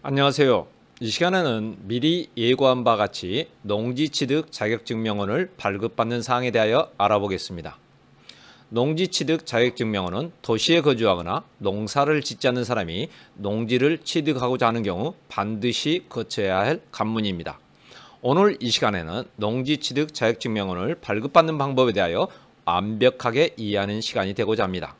안녕하세요. 이 시간에는 미리 예고한 바 같이 농지취득 자격증명원을 발급받는 사항에 대하여 알아보겠습니다. 농지취득 자격증명원은 도시에 거주하거나 농사를 짓지 않는 사람이 농지를 취득하고자 하는 경우 반드시 거쳐야 할 관문입니다. 오늘 이 시간에는 농지취득 자격증명원을 발급받는 방법에 대하여 완벽하게 이해하는 시간이 되고자 합니다.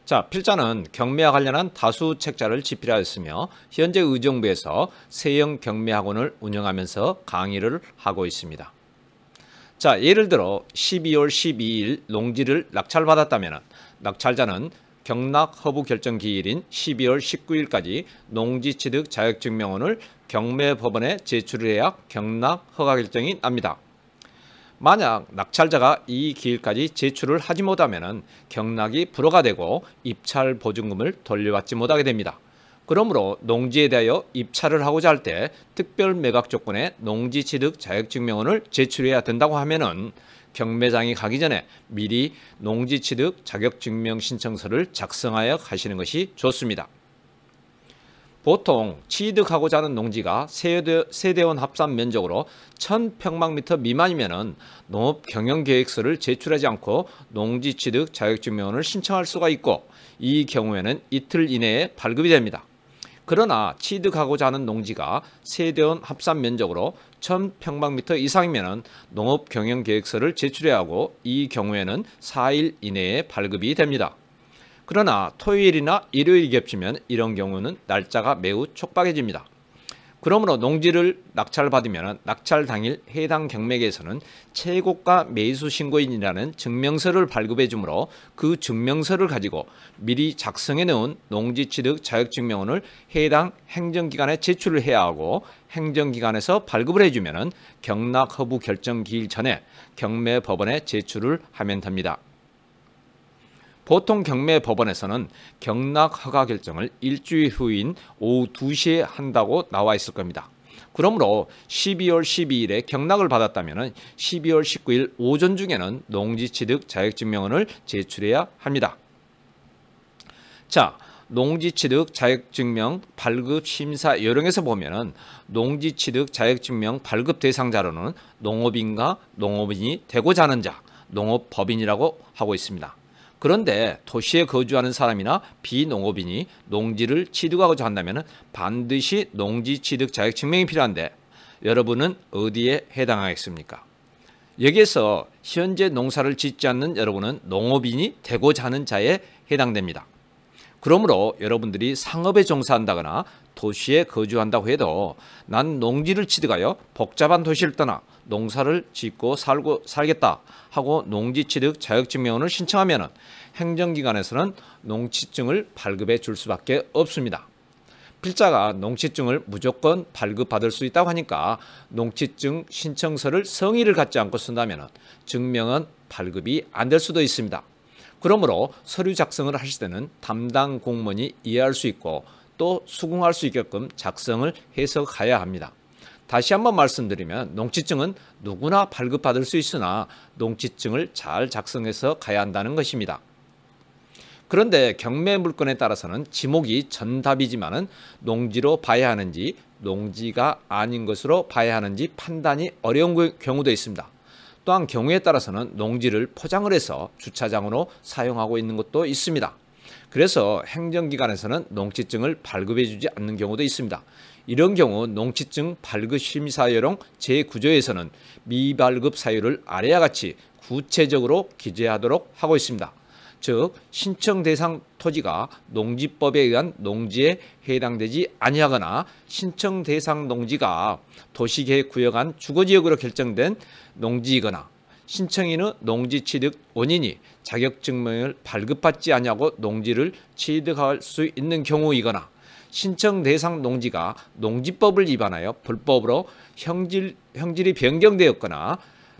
자, 필자는 경매와 관련한 다수 책자를 집필하였으며 현재 의정부에서 세형 경매학원을 운영하면서 강의를 하고 있습니다. 자, 예를 들어 12월 12일 농지를 낙찰받았다면 낙찰자는 경락 허부 결정 기일인 12월 19일까지 농지취득 자격증명원을 경매법원에 제출을 해야 경락 허가 결정이 납니다. 만약 낙찰자가 이 기일까지 제출을 하지 못하면 경락이 불허가 되고 입찰 보증금을 돌려받지 못하게 됩니다. 그러므로 농지에 대하여 입찰을 하고자 할 때 특별 매각 조건에 농지취득 자격증명원을 제출해야 된다고 하면은 경매장에 가기 전에 미리 농지취득 자격증명 신청서를 작성하여 가시는 것이 좋습니다. 보통 취득하고자 하는 농지가 세대원 합산 면적으로 1000평방미터 미만이면 농업경영계획서를 제출하지 않고 농지취득 자격증명원을 신청할 수가 있고 이 경우에는 이틀 이내에 발급이 됩니다. 그러나 취득하고자 하는 농지가 세대원 합산 면적으로 1000평방미터 이상이면 농업경영계획서를 제출해야 하고 이 경우에는 4일 이내에 발급이 됩니다. 그러나 토요일이나 일요일이 겹치면 이런 경우는 날짜가 매우 촉박해집니다. 그러므로 농지를 낙찰받으면 낙찰 당일 해당 경매계에서는 최고가 매수 신고인이라는 증명서를 발급해 주므로 그 증명서를 가지고 미리 작성해 놓은 농지취득 자격증명원을 해당 행정기관에 제출을 해야 하고 행정기관에서 발급을 해주면 경락 허부 결정 기일 전에 경매법원에 제출을 하면 됩니다. 보통 경매법원에서는 경락 허가 결정을 일주일 후인 오후 2시에 한다고 나와 있을 겁니다. 그러므로 12월 12일에 경락을 받았다면 12월 19일 오전 중에는 농지취득 자격증명원을 제출해야 합니다. 자, 농지취득 자격증명 발급 심사 요령에서 보면은 농지취득 자격증명 발급 대상자로는 농업인과 농업인이 되고자 하는 자, 농업법인이라고 하고 있습니다. 그런데 도시에 거주하는 사람이나 비농업인이 농지를 취득하고자 한다면 반드시 농지취득 자격증명이 필요한데 여러분은 어디에 해당하겠습니까? 여기에서 현재 농사를 짓지 않는 여러분은 농업인이 되고자 하는 자에 해당됩니다. 그러므로 여러분들이 상업에 종사한다거나 도시에 거주한다고 해도 난 농지를 취득하여 복잡한 도시를 떠나 농사를 짓고 살겠다 하고 농지취득 자격증명원을 신청하면 행정기관에서는 농취증을 발급해 줄 수밖에 없습니다. 필자가 농취증을 무조건 발급받을 수 있다고 하니까 농취증 신청서를 성의를 갖지 않고 쓴다면 증명은 발급이 안 될 수도 있습니다. 그러므로 서류 작성을 하실 때는 담당 공무원이 이해할 수 있고 또 수긍할 수 있게끔 작성을 해서 가야 합니다. 다시 한번 말씀드리면 농취증은 누구나 발급받을 수 있으나 농취증을 잘 작성해서 가야 한다는 것입니다. 그런데 경매 물건에 따라서는 지목이 전답이지만은 농지로 봐야 하는지 농지가 아닌 것으로 봐야 하는지 판단이 어려운 경우도 있습니다. 또한 경우에 따라서는 농지를 포장을 해서 주차장으로 사용하고 있는 것도 있습니다. 그래서 행정기관에서는 농취증을 발급해 주지 않는 경우도 있습니다. 이런 경우 농취증 발급 심사요령 제9조에서는 미발급 사유를 아래와 같이 구체적으로 기재하도록 하고 있습니다. 즉 신청 대상 토지가 농지법에 의한 농지에 해당되지 아니하거나 신청 대상 농지가 도시계획구역 안 주거지역으로 결정된 농지이거나 신청인의 농지취득 원인이 자격증명을 발급받지 아니하고 농지를 취득할 수 있는 경우이거나 신청 대상 농지가 농지법을 위반하여 불법으로 형질이 변경되었거나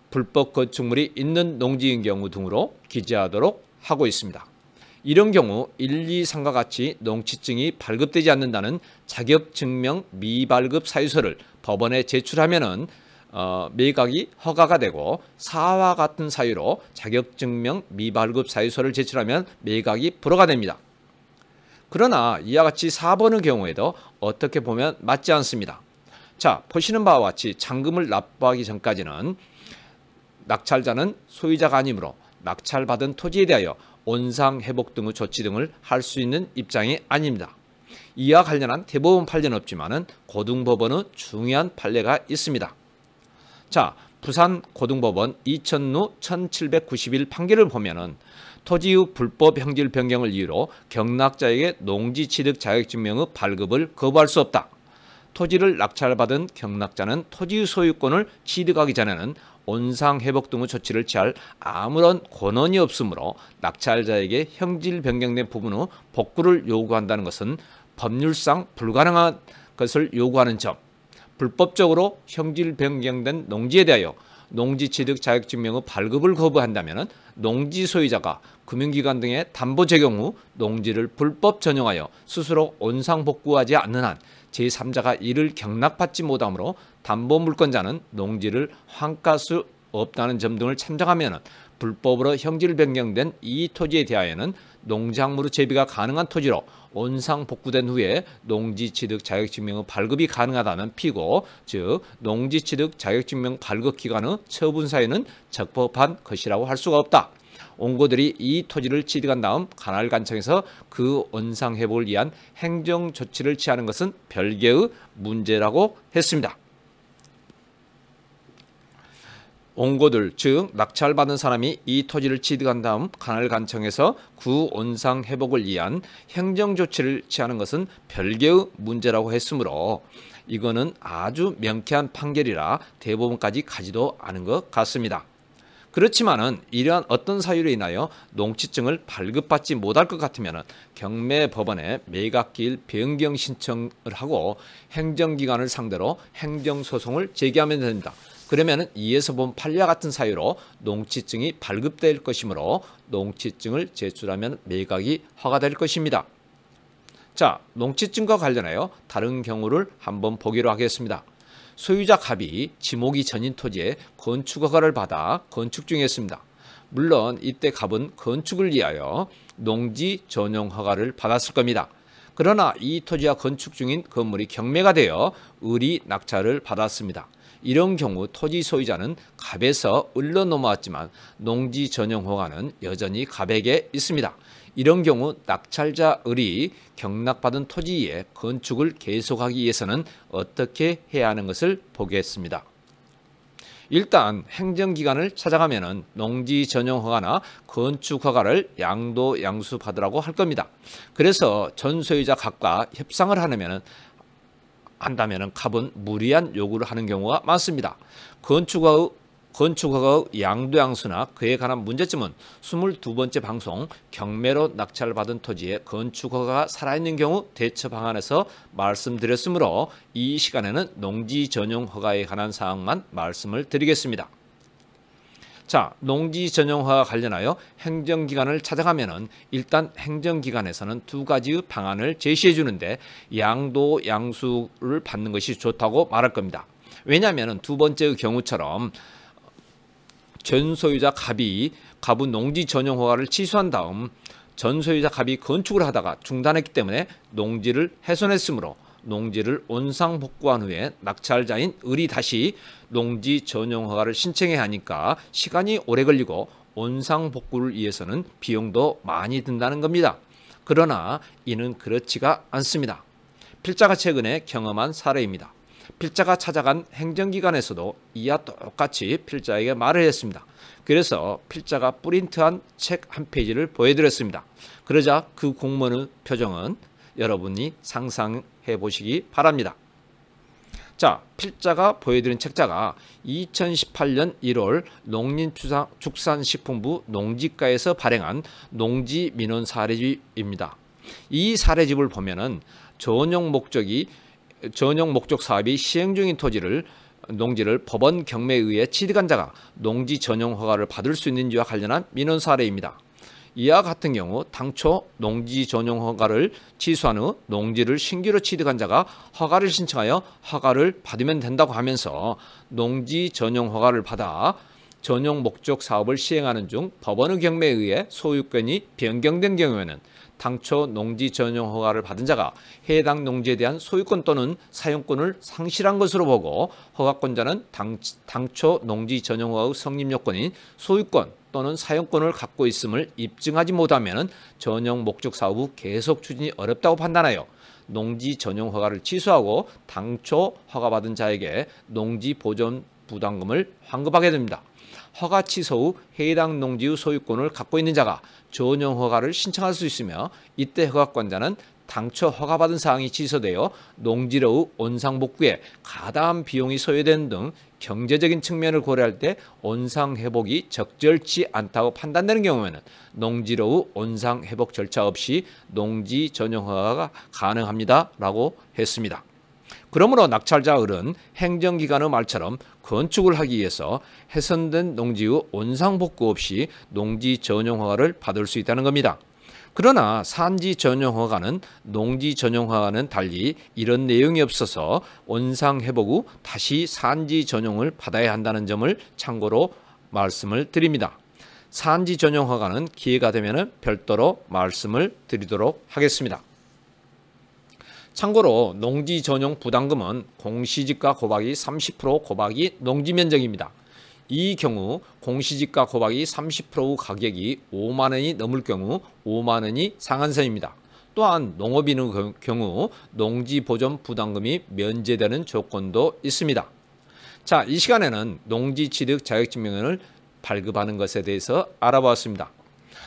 불법 건축물이 있는 농지인 경우 등으로 기재하도록 하고 있습니다. 이런 경우 1, 2, 3과 같이 농취증이 발급되지 않는다는 자격증명 미발급 사유서를 법원에 제출하면은 매각이 허가가 되고 4와 같은 사유로 자격증명 미발급 사유서를 제출하면 매각이 불허가 됩니다. 그러나 이와 같이 4번의 경우에도 어떻게 보면 맞지 않습니다. 자, 보시는 바와 같이 잔금을 납부하기 전까지는 낙찰자는 소유자가 아니므로 낙찰받은 토지에 대하여 원상회복 등의 조치 등을 할 수 있는 입장이 아닙니다. 이와 관련한 대법원 판례는 없지만 고등법원의 중요한 판례가 있습니다. 자, 부산 고등법원 2000루 1791 판결을 보면은 토지의 불법 형질 변경을 이유로 경락자에게 농지 취득 자격증명의 발급을 거부할 수 없다. 토지를 낙찰받은 경락자는 토지의 소유권을 취득하기 전에는 원상회복 등의 조치를 취할 아무런 권한이 없으므로 낙찰자에게 형질 변경된 부분의 복구를 요구한다는 것은 법률상 불가능한 것을 요구하는 점, 불법적으로 형질 변경된 농지에 대하여 농지 취득 자격증명의 발급을 거부한다면 농지 소유자가 금융기관 등의 담보 제공 후 농지를 불법 전용하여 스스로 원상 복구하지 않는 한 제3자가 이를 경락받지 못하므로 담보물권자는 농지를 환가할 수 없다는 점 등을 참작하면 불법으로 형질 변경된 이 토지에 대하여는 농작물의 재배가 가능한 토지로 원상 복구된 후에 농지 취득 자격증명의 발급이 가능하다는 피고, 즉 농지 취득 자격증명 발급 기간의 처분 사유는 적법한 것이라고 할 수가 없다. 원고들이 이 토지를 취득한 다음 관할관청에서 그 원상 회복을 위한 행정 조치를 취하는 것은 별개의 문제라고 했습니다. 원고들, 즉 낙찰받은 사람이 이 토지를 취득한 다음 관할관청에서 그 원상 회복을 위한 행정조치를 취하는 것은 별개의 문제라고 했으므로 이거는 아주 명쾌한 판결이라 대법원까지 가지도 않은 것 같습니다. 그렇지만은 이러한 어떤 사유로 인하여 농지증을 발급받지 못할 것 같으면 경매법원에 매각기일 변경 신청을 하고 행정기관을 상대로 행정소송을 제기하면 됩니다. 그러면 이에서 본 판례와 같은 사유로 농지증이 발급될 것이므로 농지증을 제출하면 매각이 허가될 것입니다. 자, 농지증과 관련하여 다른 경우를 한번 보기로 하겠습니다. 소유자 갑이 지목이 전인 토지에 건축 허가를 받아 건축 중이었습니다. 물론 이때 갑은 건축을 위하여 농지 전용 허가를 받았을 겁니다. 그러나 이 토지와 건축 중인 건물이 경매가 되어 을이 낙찰을 받았습니다. 이런 경우 토지 소유자는 갑에서 을로 넘어왔지만 농지 전용 허가는 여전히 갑에게 있습니다. 이런 경우 낙찰자 을이 경락받은 토지에 건축을 계속하기 위해서는 어떻게 해야 하는 것을 보겠습니다. 일단 행정기관을 찾아가면 농지 전용 허가나 건축 허가를 양도 양수 받으라고 할 겁니다. 그래서 전 소유자 갑과 협상을 한다면 갑은 무리한 요구를 하는 경우가 많습니다. 건축허가의 양도양수나 그에 관한 문제점은 22번째 방송 경매로 낙찰받은 토지에 건축허가가 살아있는 경우 대처 방안에서 말씀드렸으므로 이 시간에는 농지 전용 허가에 관한 사항만 말씀을 드리겠습니다. 자, 농지 전용 허가 관련하여 행정기관을 찾아가면은 일단 행정기관에서는 두 가지의 방안을 제시해 주는데 양도 양수를 받는 것이 좋다고 말할 겁니다. 왜냐하면 두 번째의 경우처럼 전 소유자 갑은 농지 전용 허가를 취소한 다음 전 소유자 갑이 건축을 하다가 중단했기 때문에 농지를 훼손했으므로 농지를 원상 복구한 후에 낙찰자인 을이 다시 농지 전용 허가를 신청해야 하니까 시간이 오래 걸리고 원상 복구를 위해서는 비용도 많이 든다는 겁니다. 그러나 이는 그렇지가 않습니다. 필자가 최근에 경험한 사례입니다. 필자가 찾아간 행정기관에서도 이와 똑같이 필자에게 말을 했습니다. 그래서 필자가 프린트한 책 한 페이지를 보여드렸습니다. 그러자 그 공무원의 표정은 여러분이 상상해 보시기 바랍니다. 자, 필자가 보여드린 책자가 2018년 1월 농림축산식품부 농지과에서 발행한 농지민원 사례집입니다. 이 사례집을 보면은 전용 목적 사업이 시행 중인 농지를 법원 경매에 의해 취득한 자가 농지 전용 허가를 받을 수 있는지와 관련한 민원 사례입니다. 이와 같은 경우 당초 농지 전용 허가를 취소한 후 농지를 신규로 취득한 자가 허가를 신청하여 허가를 받으면 된다고 하면서 농지 전용 허가를 받아 전용 목적 사업을 시행하는 중 법원의 경매에 의해 소유권이 변경된 경우에는 당초 농지 전용 허가를 받은 자가 해당 농지에 대한 소유권 또는 사용권을 상실한 것으로 보고 허가권자는 당초 농지 전용 허가의 성립 요건인 소유권 또는 사용권을 갖고 있음을 입증하지 못하면 전용 목적 사업 후 계속 추진이 어렵다고 판단하여 농지 전용 허가를 취소하고 당초 허가받은 자에게 농지 보존 부담금을 환급하게 됩니다. 허가 취소 후 해당 농지의 소유권을 갖고 있는 자가 전용 허가를 신청할 수 있으며 이때 허가권자는 당초 허가받은 사항이 취소되어 농지로의 원상복구에 가다한 비용이 소요되는 등 경제적인 측면을 고려할 때 원상회복이 적절치 않다고 판단되는 경우에는 농지로의 원상회복 절차 없이 농지 전용 허가가 가능합니다 라고 했습니다. 그러므로 낙찰자 을은 행정기관의 말처럼 건축을 하기 위해서 훼손된 농지의 원상복구 없이 농지 전용 허가를 받을 수 있다는 겁니다. 그러나 산지 전용 허가는 농지 전용 허가는 달리 이런 내용이 없어서 원상회복 후 다시 산지 전용을 받아야 한다는 점을 참고로 말씀을 드립니다. 산지 전용 허가는 기회가 되면 별도로 말씀을 드리도록 하겠습니다. 참고로 농지 전용 부담금은 공시지가 곱하기 30% 곱하기 농지 면적입니다. 이 경우 공시지가 곱하기 30% 가격이 5만 원이 넘을 경우 5만 원이 상한선입니다. 또한 농업인의 경우 농지 보존 부담금이 면제되는 조건도 있습니다. 자, 이 시간에는 농지 취득 자격증명을 발급하는 것에 대해서 알아보았습니다.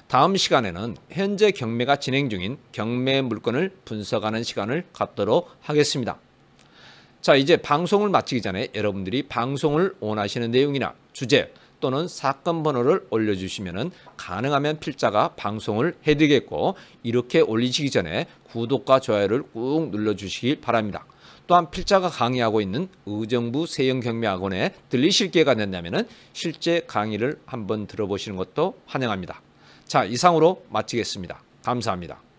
다음 시간에는 현재 경매가 진행 중인 경매 물건을 분석하는 시간을 갖도록 하겠습니다. 자, 이제 방송을 마치기 전에 여러분들이 방송을 원하시는 내용이나 주제 또는 사건 번호를 올려주시면 가능하면 필자가 방송을 해드리겠고, 이렇게 올리시기 전에 구독과 좋아요를 꾹 눌러주시기 바랍니다. 또한 필자가 강의하고 있는 의정부 세영경매학원에 들리실 기회가 된다면 실제 강의를 한번 들어보시는 것도 환영합니다. 자, 이상으로 마치겠습니다. 감사합니다.